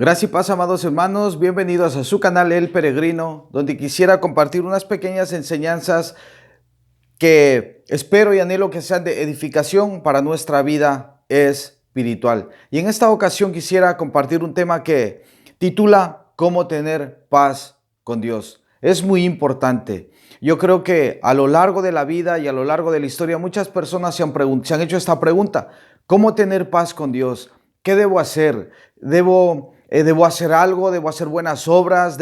Gracias y paz, amados hermanos, bienvenidos a su canal El Peregrino, donde quisiera compartir unas pequeñas enseñanzas que espero y anhelo que sean de edificación para nuestra vida espiritual. Y en esta ocasión quisiera compartir un tema que titula ¿Cómo tener paz con Dios? Es muy importante. Yo creo que a lo largo de la vida y a lo largo de la historia muchas personas se han hecho esta pregunta: ¿cómo tener paz con Dios? ¿Qué debo hacer? ¿Debo hacer algo? ¿Debo hacer buenas obras?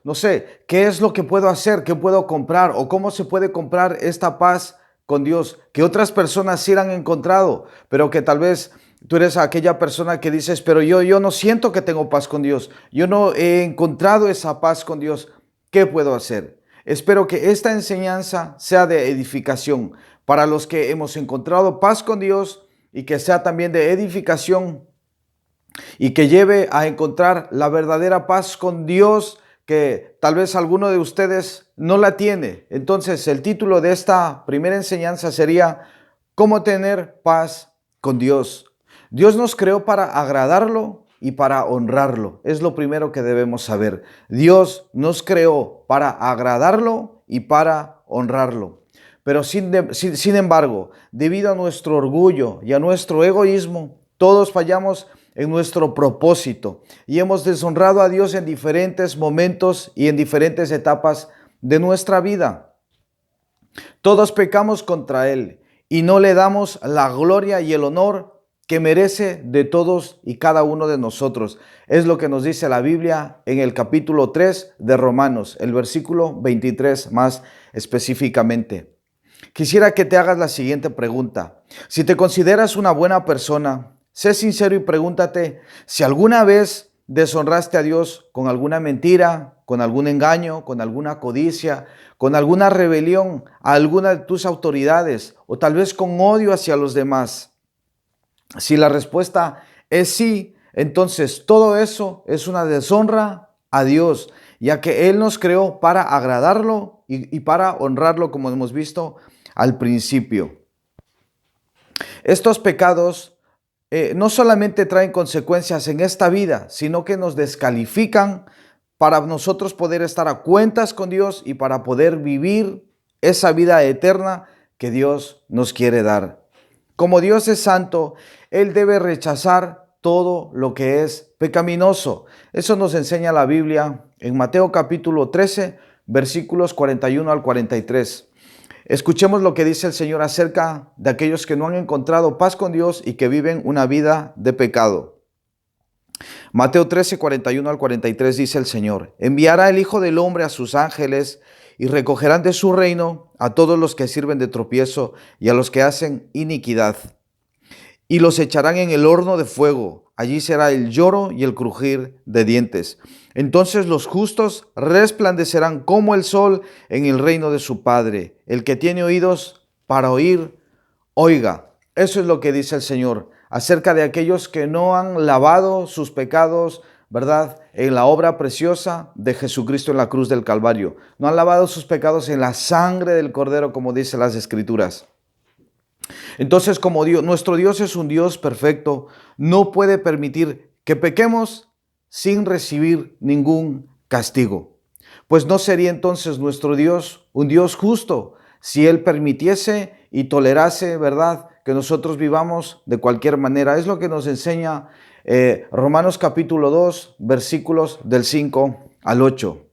No sé, ¿qué es lo que puedo hacer? ¿Qué puedo comprar? ¿O cómo se puede comprar esta paz con Dios? Que otras personas sí la han encontrado, pero que tal vez tú eres aquella persona que dices, pero yo no siento que tengo paz con Dios. Yo no he encontrado esa paz con Dios. ¿Qué puedo hacer? Espero que esta enseñanza sea de edificación para los que hemos encontrado paz con Dios y que sea también de edificación y que lleve a encontrar la verdadera paz con Dios que tal vez alguno de ustedes no la tiene. Entonces, el título de esta primera enseñanza sería ¿Cómo tener paz con Dios? Dios nos creó para agradarlo y para honrarlo. Es lo primero que debemos saber. Dios nos creó para agradarlo y para honrarlo. Pero sin embargo, debido a nuestro orgullo y a nuestro egoísmo, todos fallamos en nuestro propósito y hemos deshonrado a Dios en diferentes momentos y en diferentes etapas de nuestra vida. Todos pecamos contra Él y no le damos la gloria y el honor que merece de todos y cada uno de nosotros. Es lo que nos dice la Biblia en el capítulo 3 de Romanos, el versículo 23 más específicamente. Quisiera que te hagas la siguiente pregunta. Si te consideras una buena persona, sé sincero y pregúntate si alguna vez deshonraste a Dios con alguna mentira, con algún engaño, con alguna codicia, con alguna rebelión a alguna de tus autoridades o tal vez con odio hacia los demás. Si la respuesta es sí, entonces todo eso es una deshonra a Dios, ya que Él nos creó para agradarlo y para honrarlo, como hemos visto al principio. Estos pecados no solamente traen consecuencias en esta vida, sino que nos descalifican para nosotros poder estar a cuentas con Dios y para poder vivir esa vida eterna que Dios nos quiere dar. Como Dios es santo, Él debe rechazar todo lo que es pecaminoso. Eso nos enseña la Biblia en Mateo capítulo 13, versículos 41 al 43. Escuchemos lo que dice el Señor acerca de aquellos que no han encontrado paz con Dios y que viven una vida de pecado. Mateo 13, 41 al 43 dice el Señor: enviará el Hijo del Hombre a sus ángeles y recogerán de su reino a todos los que sirven de tropiezo y a los que hacen iniquidad. Y los echarán en el horno de fuego. Allí será el lloro y el crujir de dientes. Entonces los justos resplandecerán como el sol en el reino de su Padre. El que tiene oídos para oír, oiga. Eso es lo que dice el Señor acerca de aquellos que no han lavado sus pecados, ¿verdad?, en la obra preciosa de Jesucristo en la cruz del Calvario. No han lavado sus pecados en la sangre del Cordero, como dice las Escrituras. Entonces, como nuestro Dios es un Dios perfecto, no puede permitir que pequemos sin recibir ningún castigo. Pues no sería entonces nuestro Dios un Dios justo si Él permitiese y tolerase, ¿verdad?, que nosotros vivamos de cualquier manera. Es lo que nos enseña Romanos capítulo 2, versículos del 5 al 8.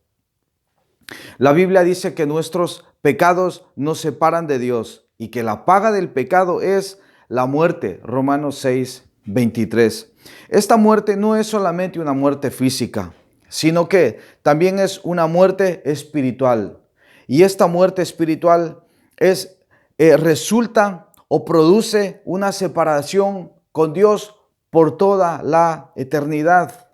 La Biblia dice que nuestros pecados nos separan de Dios y que la paga del pecado es la muerte. Romanos 6, 23. Esta muerte no es solamente una muerte física, sino que también es una muerte espiritual. Y esta muerte espiritual resulta o produce una separación con Dios por toda la eternidad.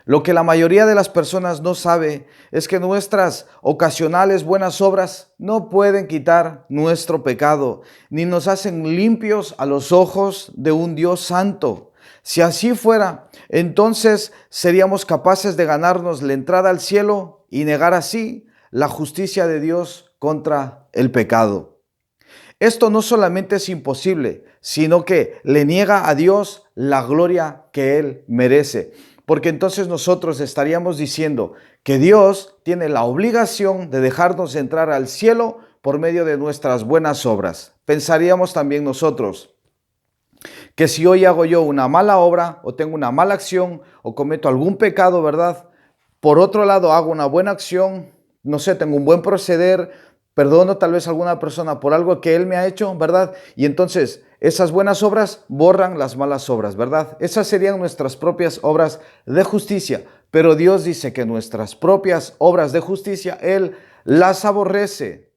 Lo que la mayoría de las personas no sabe es que nuestras ocasionales buenas obras no pueden quitar nuestro pecado, ni nos hacen limpios a los ojos de un Dios santo. Si así fuera, entonces seríamos capaces de ganarnos la entrada al cielo y negar así la justicia de Dios contra el pecado. Esto no solamente es imposible, sino que le niega a Dios la gloria que Él merece. Porque entonces nosotros estaríamos diciendo que Dios tiene la obligación de dejarnos entrar al cielo por medio de nuestras buenas obras. Pensaríamos también nosotros que si hoy hago yo una mala obra o tengo una mala acción o cometo algún pecado, ¿verdad? Por otro lado, hago una buena acción, no sé, tengo un buen proceder, perdono tal vez a alguna persona por algo que él me ha hecho, ¿verdad? Y entonces esas buenas obras borran las malas obras, ¿verdad? Esas serían nuestras propias obras de justicia. Pero Dios dice que nuestras propias obras de justicia, Él las aborrece,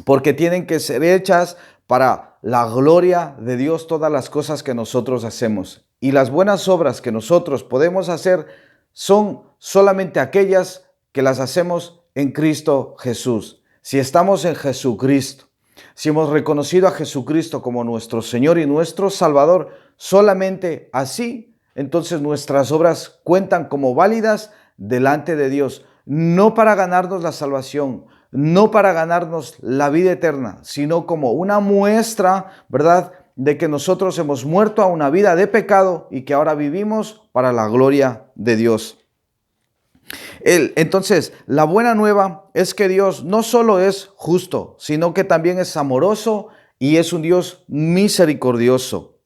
porque tienen que ser hechas para la gloria de Dios todas las cosas que nosotros hacemos. Y las buenas obras que nosotros podemos hacer son solamente aquellas que las hacemos en Cristo Jesús. Si estamos en Jesucristo, si hemos reconocido a Jesucristo como nuestro Señor y nuestro Salvador, solamente así, entonces nuestras obras cuentan como válidas delante de Dios, no para ganarnos la salvación, no para ganarnos la vida eterna, sino como una muestra, ¿verdad?, de que nosotros hemos muerto a una vida de pecado y que ahora vivimos para la gloria de Dios. Entonces, la buena nueva es que Dios no solo es justo, sino que también es amoroso y es un Dios misericordioso.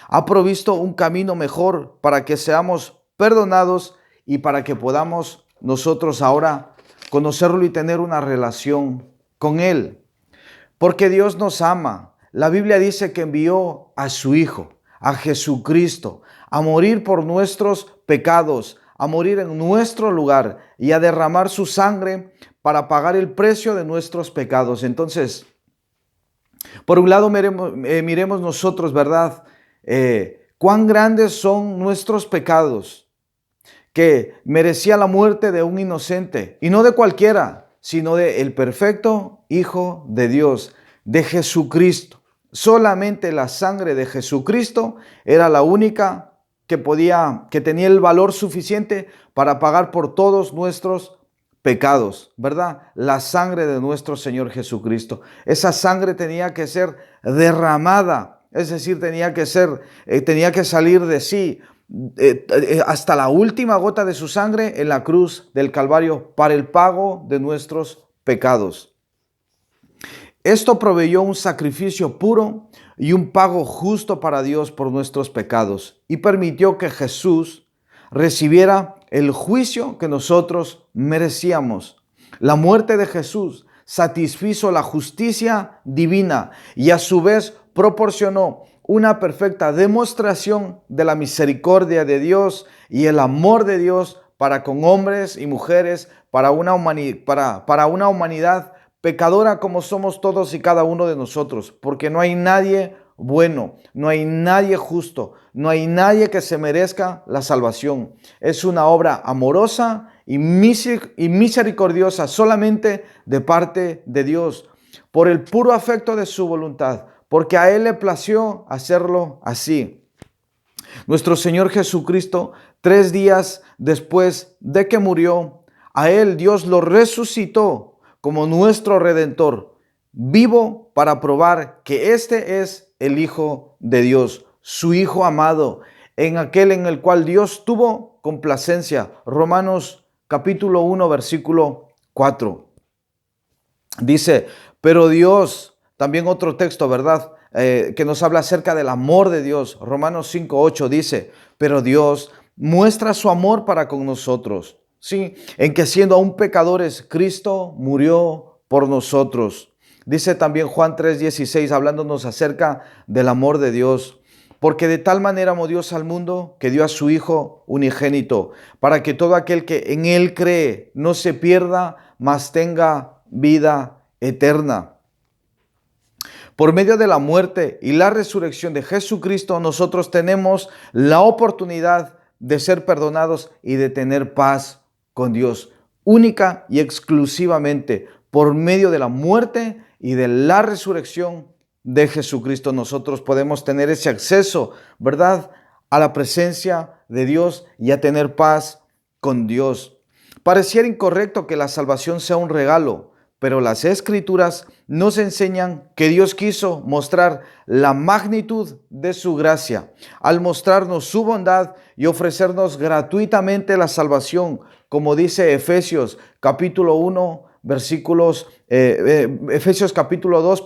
Ha provisto un camino mejor para que seamos perdonados y para que podamos nosotros ahora conocerlo y tener una relación con Él. Porque Dios nos ama. La Biblia dice que envió a su Hijo, a Jesucristo, a morir por nuestros pecados, a morir en nuestro lugar y a derramar su sangre para pagar el precio de nuestros pecados. Entonces, por un lado miremos nosotros, ¿verdad? Cuán grandes son nuestros pecados, que merecía la muerte de un inocente, y no de cualquiera, sino de el perfecto Hijo de Dios, de Jesucristo. Solamente la sangre de Jesucristo era la única que tenía el valor suficiente para pagar por todos nuestros pecados, ¿verdad? La sangre de nuestro Señor Jesucristo. Esa sangre tenía que ser derramada, es decir, tenía que salir de sí hasta la última gota de su sangre en la cruz del Calvario para el pago de nuestros pecados. Esto proveyó un sacrificio puro y un pago justo para Dios por nuestros pecados y permitió que Jesús recibiera el juicio que nosotros merecíamos. La muerte de Jesús satisfizo la justicia divina y a su vez proporcionó una perfecta demostración de la misericordia de Dios y el amor de Dios para con hombres y mujeres, para una humanidad pecadora como somos todos y cada uno de nosotros, porque no hay nadie bueno, no hay nadie justo, no hay nadie que se merezca la salvación. Es una obra amorosa y misericordiosa solamente de parte de Dios, por el puro afecto de su voluntad, porque a Él le plació hacerlo así. Nuestro Señor Jesucristo, 3 días después de que murió, a Él Dios lo resucitó como nuestro Redentor, vivo para probar que este es el Hijo de Dios, su Hijo amado, en aquel en el cual Dios tuvo complacencia. Romanos capítulo 1, versículo 4. Dice, pero Dios, también otro texto, ¿verdad?, que nos habla acerca del amor de Dios. Romanos 5, 8 dice, pero Dios muestra su amor para con nosotros, ¿sí?, en que siendo aún pecadores, Cristo murió por nosotros. Dice también Juan 3:16, hablándonos acerca del amor de Dios. Porque de tal manera amó Dios al mundo que dio a su Hijo unigénito, para que todo aquel que en Él cree no se pierda, mas tenga vida eterna. Por medio de la muerte y la resurrección de Jesucristo, nosotros tenemos la oportunidad de ser perdonados y de tener paz con Dios, única y exclusivamente por medio de la muerte y de la resurrección de Jesucristo. Nosotros podemos tener ese acceso, ¿verdad?, a la presencia de Dios y a tener paz con Dios. Pareciera incorrecto que la salvación sea un regalo, pero las Escrituras nos enseñan que Dios quiso mostrar la magnitud de su gracia al mostrarnos su bondad y ofrecernos gratuitamente la salvación, como dice Efesios capítulo 1, Efesios capítulo 2,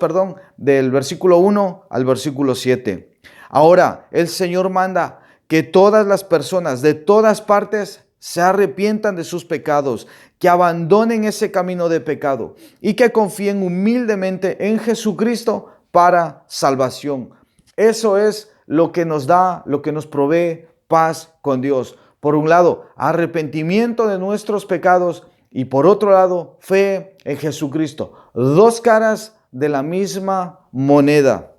del versículo 1 al versículo 7. Ahora, el Señor manda que todas las personas de todas partes se arrepientan de sus pecados, que abandonen ese camino de pecado y que confíen humildemente en Jesucristo para salvación. Eso es lo que nos da, lo que nos provee paz con Dios. Por un lado, arrepentimiento de nuestros pecados y por otro lado, fe en Jesucristo. Dos caras de la misma moneda.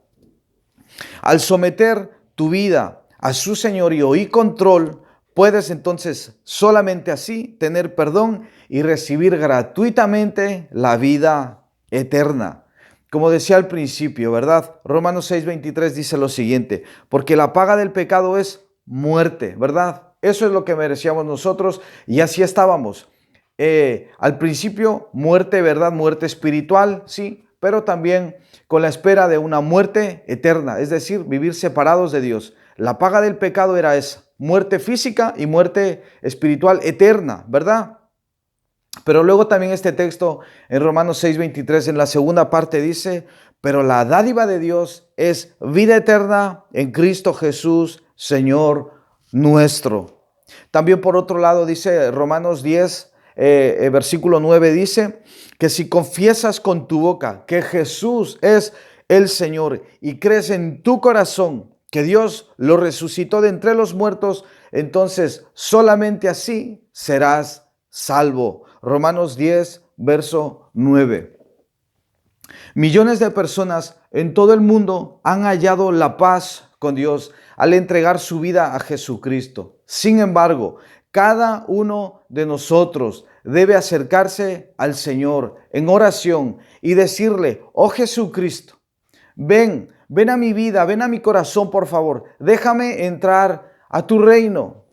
Al someter tu vida a su señorío y control, puedes entonces solamente así tener perdón y recibir gratuitamente la vida eterna. Como decía al principio, ¿verdad? Romanos 6:23 dice lo siguiente: porque la paga del pecado es muerte, ¿verdad? Eso es lo que merecíamos nosotros y así estábamos. Al principio, muerte, ¿verdad? Muerte espiritual, sí, pero también con la espera de una muerte eterna, es decir, vivir separados de Dios. La paga del pecado era esa: muerte física y muerte espiritual eterna, ¿verdad? Pero luego también este texto en Romanos 6:23 en la segunda parte dice: pero la dádiva de Dios es vida eterna en Cristo Jesús, Señor nuestro. También por otro lado dice Romanos 10, versículo 9 dice que si confiesas con tu boca que Jesús es el Señor y crees en tu corazón que Dios lo resucitó de entre los muertos, entonces solamente así serás salvo. Romanos 10, verso 9. Millones de personas en todo el mundo han hallado la paz con Dios al entregar su vida a Jesucristo. Sin embargo, cada uno de nosotros debe acercarse al Señor en oración y decirle: oh Jesucristo, ven a mi vida, ven a mi corazón, por favor, déjame entrar a tu reino.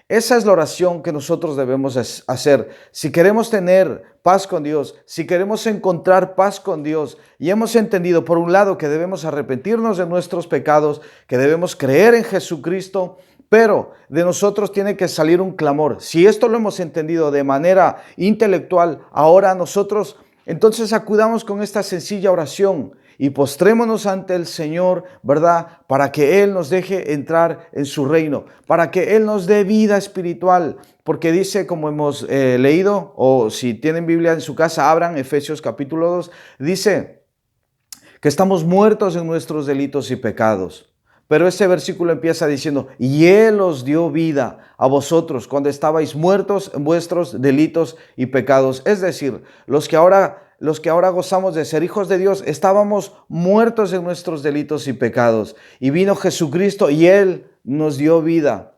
Esa es la oración que nosotros debemos hacer. Si queremos tener paz con Dios, si queremos encontrar paz con Dios y hemos entendido por un lado que debemos arrepentirnos de nuestros pecados, que debemos creer en Jesucristo, pero de nosotros tiene que salir un clamor. Si esto lo hemos entendido de manera intelectual, ahora nosotros entonces acudamos con esta sencilla oración y postrémonos ante el Señor, ¿verdad? Para que Él nos deje entrar en su reino, para que Él nos dé vida espiritual, porque dice, como hemos leído, o si tienen Biblia en su casa, abran Efesios capítulo 2, dice que estamos muertos en nuestros delitos y pecados. Pero ese versículo empieza diciendo: y Él os dio vida a vosotros cuando estabais muertos en vuestros delitos y pecados. Es decir, los que ahora gozamos de ser hijos de Dios, estábamos muertos en nuestros delitos y pecados. Y vino Jesucristo y Él nos dio vida.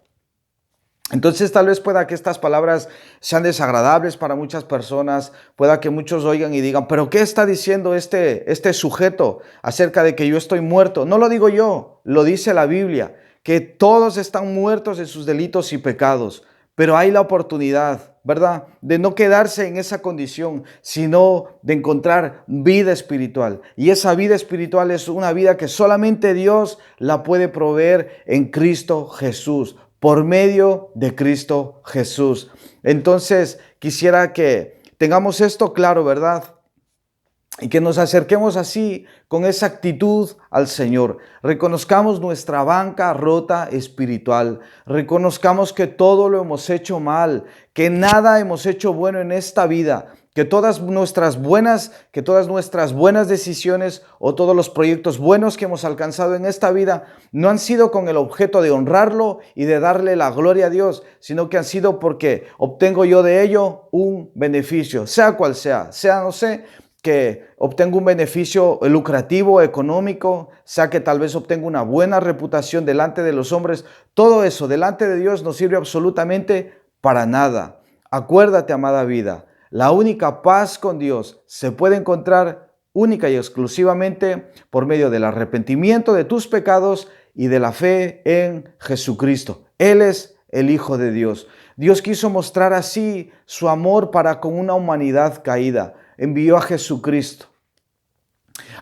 Entonces tal vez pueda que estas palabras sean desagradables para muchas personas, pueda que muchos oigan y digan: ¿pero qué está diciendo este sujeto acerca de que yo estoy muerto? No lo digo yo, lo dice la Biblia, que todos están muertos en sus delitos y pecados, pero hay la oportunidad, ¿verdad?, de no quedarse en esa condición, sino de encontrar vida espiritual. Y esa vida espiritual es una vida que solamente Dios la puede proveer en Cristo Jesús, por medio de Cristo Jesús. Entonces, quisiera que tengamos esto claro, ¿verdad? Y que nos acerquemos así, con esa actitud al Señor. Reconozcamos nuestra bancarrota espiritual. Reconozcamos que todo lo hemos hecho mal, que nada hemos hecho bueno en esta vida, que todas nuestras buenas decisiones o todos los proyectos buenos que hemos alcanzado en esta vida no han sido con el objeto de honrarlo y de darle la gloria a Dios, sino que han sido porque obtengo yo de ello un beneficio, sea cual sea, no sé, que obtengo un beneficio lucrativo, económico, sea que tal vez obtenga una buena reputación delante de los hombres. Todo eso delante de Dios no sirve absolutamente para nada. Acuérdate, amada vida, la única paz con Dios se puede encontrar única y exclusivamente por medio del arrepentimiento de tus pecados y de la fe en Jesucristo. Él es el Hijo de Dios. Dios quiso mostrar así su amor para con una humanidad caída. envió a Jesucristo,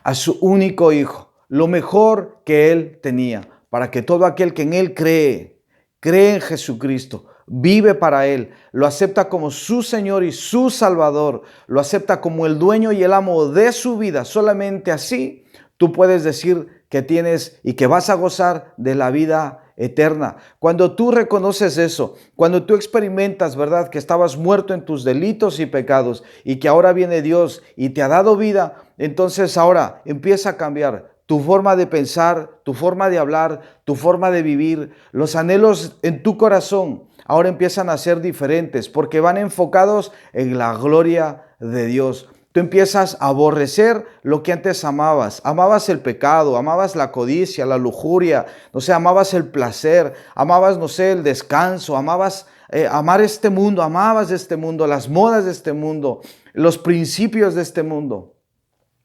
a su único Hijo, lo mejor que Él tenía, para que todo aquel que en Él cree en Jesucristo, vive para Él, lo acepta como su Señor y su Salvador, lo acepta como el dueño y el amo de su vida. Solamente así tú puedes decir que tienes y que vas a gozar de la vida eterna. Cuando tú reconoces eso, cuando tú experimentas, ¿verdad?, que estabas muerto en tus delitos y pecados y que ahora viene Dios y te ha dado vida, entonces ahora empieza a cambiar tu forma de pensar, tu forma de hablar, tu forma de vivir. Los anhelos en tu corazón ahora empiezan a ser diferentes porque van enfocados en la gloria de Dios. Tú empiezas a aborrecer lo que antes amabas. Amabas el pecado, amabas la codicia, la lujuria, no sé, amabas el placer, amabas, no sé, el descanso, amabas amar este mundo, amabas este mundo, las modas de este mundo, los principios de este mundo.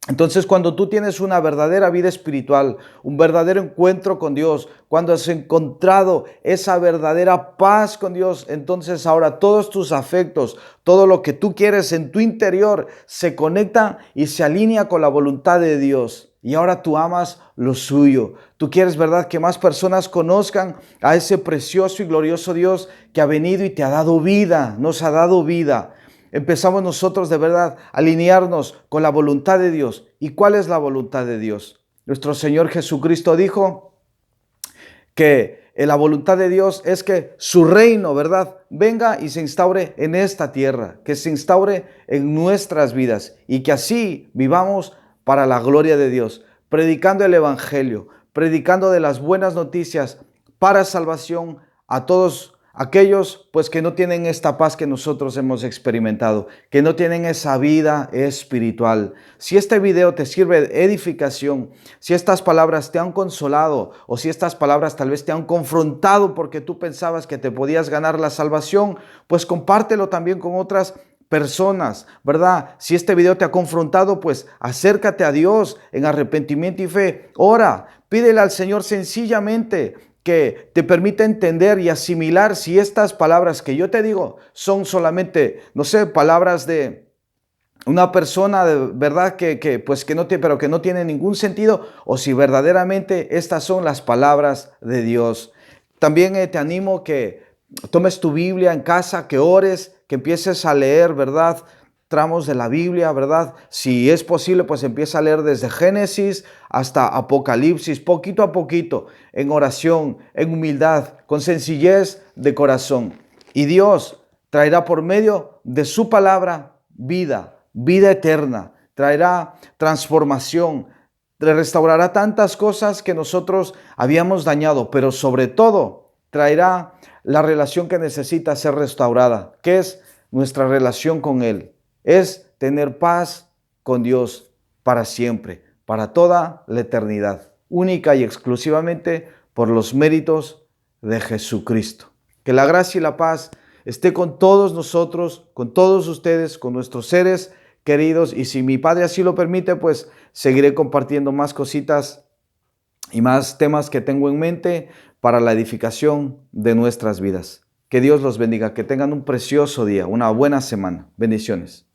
Entonces, cuando tú tienes una verdadera vida espiritual, un verdadero encuentro con Dios, cuando has encontrado esa verdadera paz con Dios, entonces ahora todos tus afectos, todo lo que tú quieres en tu interior se conecta y se alinea con la voluntad de Dios. Y ahora tú amas lo suyo. Tú quieres, ¿verdad?, que más personas conozcan a ese precioso y glorioso Dios que ha venido y te ha dado vida, nos ha dado vida. Empezamos nosotros de verdad a alinearnos con la voluntad de Dios. ¿Y cuál es la voluntad de Dios? Nuestro Señor Jesucristo dijo que la voluntad de Dios es que su reino, ¿verdad?, venga y se instaure en esta tierra, que se instaure en nuestras vidas y que así vivamos para la gloria de Dios, predicando el evangelio, predicando de las buenas noticias para salvación a todos aquellos pues que no tienen esta paz que nosotros hemos experimentado, que no tienen esa vida espiritual. Si este video te sirve de edificación, si estas palabras te han consolado o si estas palabras tal vez te han confrontado porque tú pensabas que te podías ganar la salvación, pues compártelo también con otras personas, ¿verdad? Si este video te ha confrontado, pues acércate a Dios en arrepentimiento y fe. Ora, pídele al Señor sencillamente que te permita entender y asimilar si estas palabras que yo te digo son solamente, no sé, palabras de una persona de verdad pero que no tiene ningún sentido, o si verdaderamente estas son las palabras de Dios. También te animo que tomes tu Biblia en casa, que ores, que empieces a leer, ¿verdad?, tramos de la Biblia, ¿verdad? Si es posible, pues empieza a leer desde Génesis hasta Apocalipsis, poquito a poquito, en oración, en humildad, con sencillez de corazón. Y Dios traerá por medio de su palabra vida eterna, traerá transformación, restaurará tantas cosas que nosotros habíamos dañado, pero sobre todo traerá la relación que necesita ser restaurada, que es nuestra relación con Él. Es tener paz con Dios para siempre, para toda la eternidad, única y exclusivamente por los méritos de Jesucristo. Que la gracia y la paz esté con todos nosotros, con todos ustedes, con nuestros seres queridos, y si mi Padre así lo permite, pues seguiré compartiendo más cositas y más temas que tengo en mente para la edificación de nuestras vidas. Que Dios los bendiga, que tengan un precioso día, una buena semana. Bendiciones.